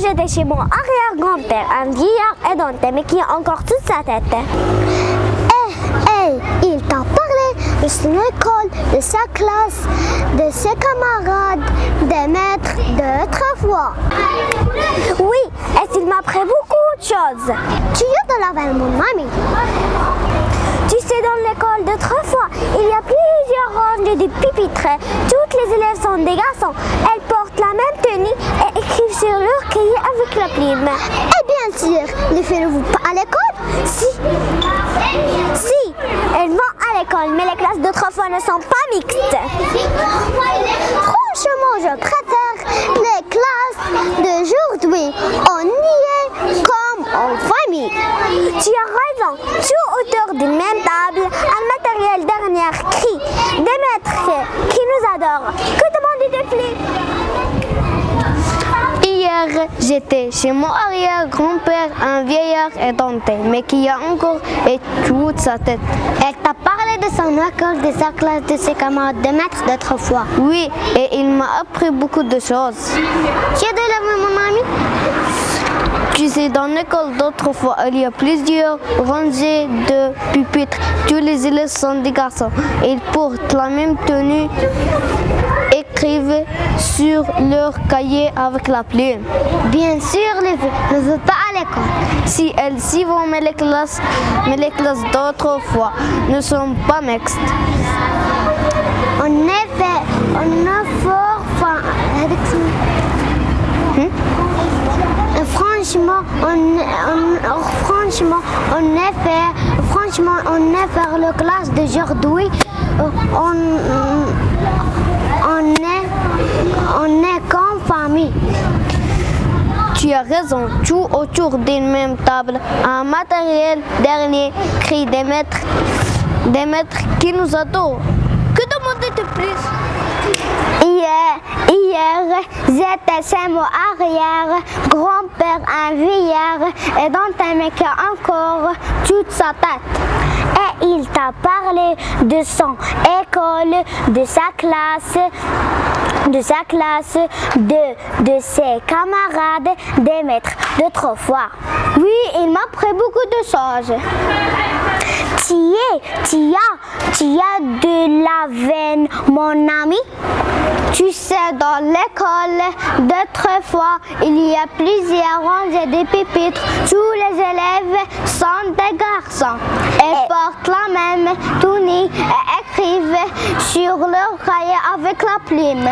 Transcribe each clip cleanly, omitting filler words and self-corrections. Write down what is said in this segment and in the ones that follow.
j'étais chez mon arrière-grand-père, un vieillard édenté, mais qui a encore toute sa tête. Il t'a parlé de son école, de sa classe, de ses camarades, des maîtres d'autrefois. Oui, et il m'a appris beaucoup de choses. Tu es de la veille, mon ami. Tu sais, dans l'école d'autrefois, il y a plusieurs rangs de pupitres. Toutes les élèves sont des garçons. Elles portent la même tenue et écrivent sur leur cahier avec la plume. Et bien sûr, ne faites-vous pas à l'école? Si, elles vont à l'école, mais les classes d'autrefois ne sont pas mixtes. Franchement, je préfère les classes d'aujourd'hui. On y est comme en famille. Tu as raison, tout autour d'une même table, un matériel dernier cri, des maîtres qui nous adorent. Que demander de plus? Hier, j'étais chez mon arrière-grand-père, un vieillard édenté, mais qui a encore et toute sa tête. Elle t'a parlé de son école, de sa classe, de ses camarades, de maîtres d'autrefois. Oui, et il m'a appris beaucoup de choses. Tu es de la même, mon ami? Tu sais, dans l'école d'autrefois, il y a plusieurs rangées de pupitres. Tous les élèves sont des garçons. Ils portent la même tenue, écrivent sur leur cahier avec la plume. Bien sûr, les filles ne vont pas à l'école. Si elles y vont, mais les classes d'autrefois ne sont pas mixtes. En effet, la classe d'aujourd'hui, on est comme famille. Tu as raison, tout autour d'une même table, un matériel dernier cri des maîtres qui nous adorent. Que demander de plus? Hier, j'étais chez mon arrière-grand-père, un vieillard, et dans un mec qui a encore toute sa tête. Et il t'a parlé de son école, de sa classe, de ses camarades, des maîtres d'autrefois. Oui, il m'a appris beaucoup de choses. Tu as de la veine, mon ami. Tu sais, dans l'école d'autrefois, il y a plusieurs rangées de pupitres. Tous les élèves sont des garçons. Ils portent la même tenue et écrivent sur leur cahier avec la plume.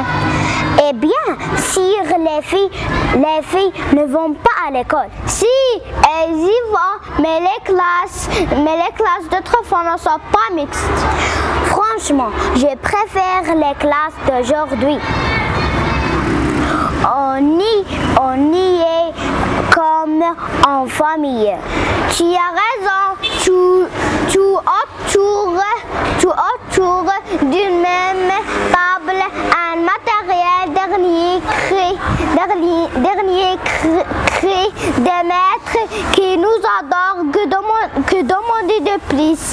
Eh bien, si les filles ne vont pas à l'école. Si, elles y vont, mais les classes d'autrefois ne sont pas mixtes. Franchement, je préfère les classes d'aujourd'hui. On y est comme en famille. Tu as raison, tout autour d'une même table, un matériel dernier cri des maîtres qui nous adorent. Que demander de plus?